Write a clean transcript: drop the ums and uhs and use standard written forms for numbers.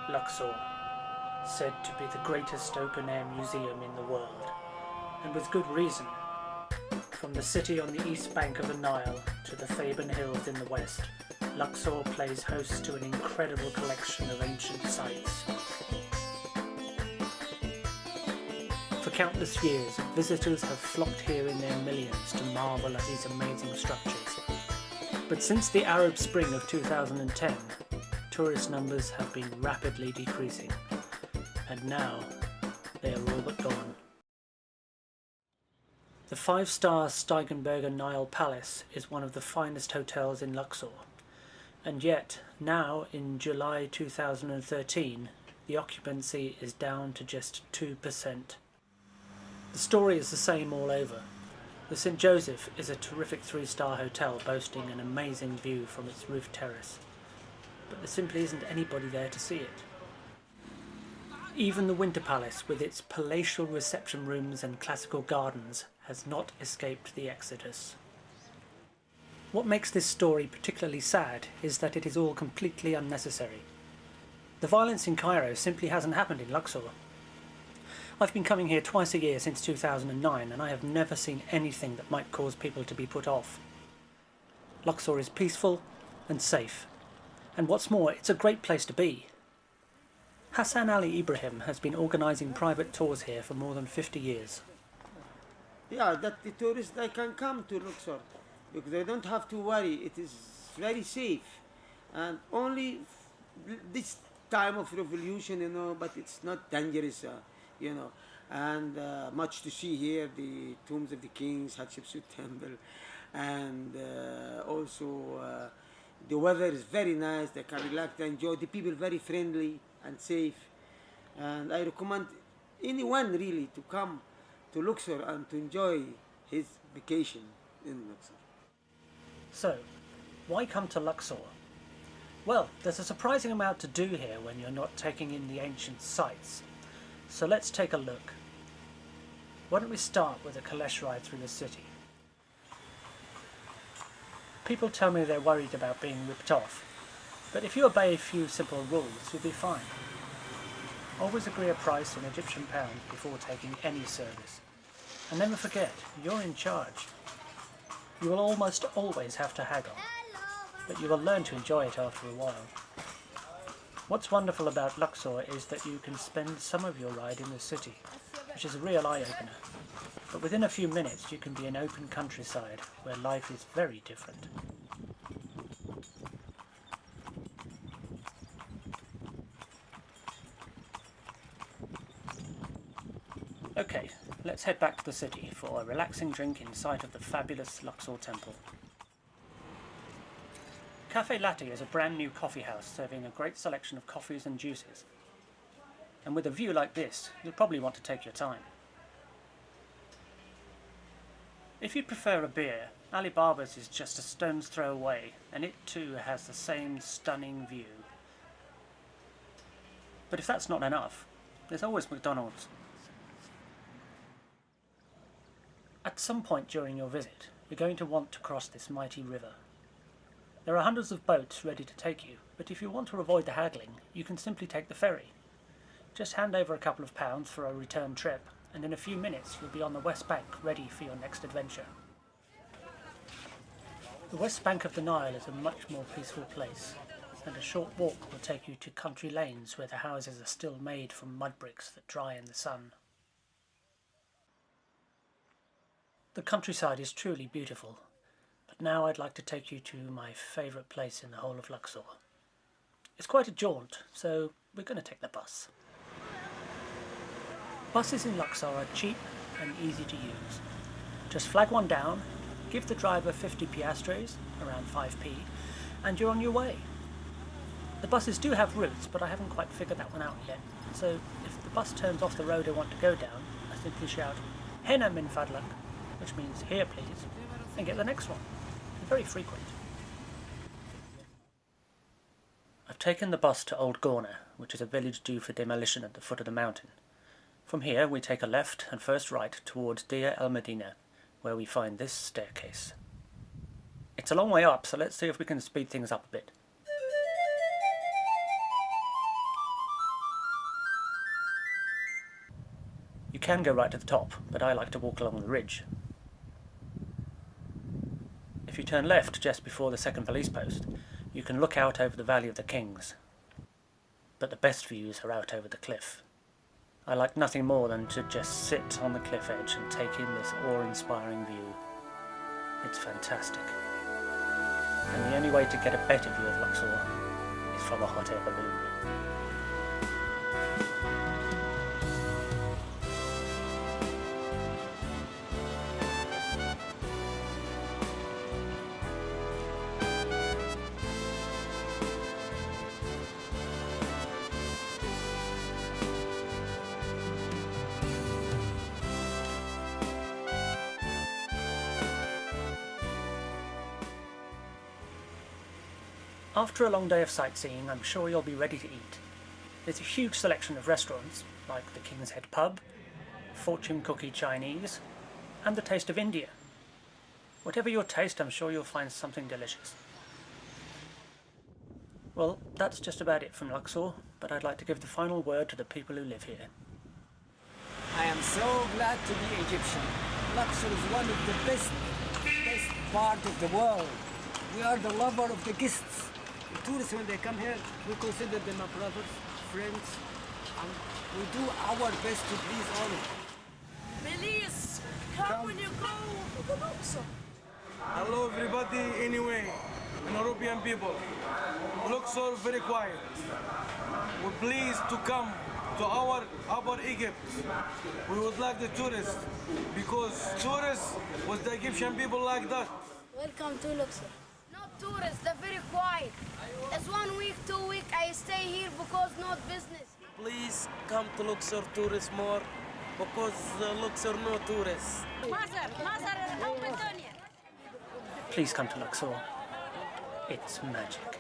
Luxor, said to be the greatest open-air museum in the world, and with good reason. From the city on the east bank of the Nile to the Theban Hills in the west, Luxor plays host to an incredible collection of ancient sites. For countless years, visitors have flocked here in their millions to marvel at these amazing structures. But since the Arab Spring of 2010, tourist numbers have been rapidly decreasing, and now they are all but gone. The 5-star Steigenberger Nile Palace is one of the finest hotels in Luxor, and yet now in July 2013 the occupancy is down to just 2%. The story is the same all over. The St. Joseph is a terrific 3-star hotel boasting an amazing view from its roof terrace, but there simply isn't anybody there to see it. Even the Winter Palace, with its palatial reception rooms and classical gardens, has not escaped the exodus. What makes this story particularly sad is that it is all completely unnecessary. The violence in Cairo simply hasn't happened in Luxor. I've been coming here twice a year since 2009, and I have never seen anything that might cause people to be put off. Luxor is peaceful and safe, and what's more, it's a great place to be. Hassan Ali Ibrahim has been organising private tours here for more than 50 years. Yeah, that the tourists, they can come to Luxor because they don't have to worry. It is very safe, and only this time of revolution, but it's not dangerous, and much to see here, the tombs of the kings, Hatshepsut temple, and also the weather is very nice. They can relax and enjoy. The people very friendly and safe, and I recommend anyone really to come to Luxor and to enjoy his vacation in Luxor. So, why come to Luxor? Well, there's a surprising amount to do here when you're not taking in the ancient sites. So let's take a look. Why don't we start with a Kalesh ride through the city? People tell me they're worried about being ripped off, but if you obey a few simple rules, you'll be fine. Always agree a price in Egyptian pounds before taking any service. And never forget, you're in charge. You will almost always have to haggle, but you will learn to enjoy it after a while. What's wonderful about Luxor is that you can spend some of your ride in the city, which is a real eye-opener. But within a few minutes you can be in open countryside, where life is very different. Okay, let's head back to the city for a relaxing drink in sight of the fabulous Luxor Temple. Cafe Latte is a brand new coffee house serving a great selection of coffees and juices. And with a view like this, you'll probably want to take your time. If you prefer a beer, Ali Baba's is just a stone's throw away, and it too has the same stunning view. But if that's not enough, there's always McDonald's. At some point during your visit, you're going to want to cross this mighty river. There are hundreds of boats ready to take you, but if you want to avoid the haggling, you can simply take the ferry. Just hand over a couple of pounds for a return trip, and in a few minutes you'll be on the West Bank ready for your next adventure. The West Bank of the Nile is a much more peaceful place, and a short walk will take you to country lanes where the houses are still made from mud bricks that dry in the sun. The countryside is truly beautiful, but now I'd like to take you to my favourite place in the whole of Luxor. It's quite a jaunt, so we're going to take the bus. Buses in Luxor are cheap and easy to use. Just flag one down, give the driver 50 piastres, around 5p, and you're on your way. The buses do have routes, but I haven't quite figured that one out yet, so if the bus turns off the road I want to go down, I simply shout, "Hena min fadlak," which means "here please," and get the next one. They're very frequent. I've taken the bus to Old Gorna, which is a village due for demolition at the foot of the mountain. From here we take a left and first right towards Deir el Medina, where we find this staircase. It's a long way up, so let's see if we can speed things up a bit. can go right to the top, but I like to walk along the ridge. If you turn left just before the second police post, you can look out over the Valley of the Kings. But the best views are out over the cliff. I like nothing more than to just sit on the cliff edge and take in this awe-inspiring view. It's fantastic. And the only way to get a better view of Luxor is from a hot air balloon. After a long day of sightseeing, I'm sure you'll be ready to eat. There's a huge selection of restaurants, like the King's Head Pub, Fortune Cookie Chinese, and the Taste of India. Whatever your taste, I'm sure you'll find something delicious. Well, that's just about it from Luxor, but I'd like to give the final word to the people who live here. I am so glad to be Egyptian. Luxor is one of the best part of the world. We are the lover of the guests. The tourists, when they come here, we consider them our brothers, friends, and we do our best to please all of them. Please, come when you go to Luxor. Hello everybody, anyway, European people. Luxor very quiet. We're pleased to come to our Upper Egypt. We would like the tourists, because tourists was the Egyptian people like that. Welcome to Luxor. Not tourists, they're very quiet. It's 1 week, 2 weeks, I stay here because not business. Please come to Luxor tourists more, because Luxor no tourists. Please come to Luxor. It's magic.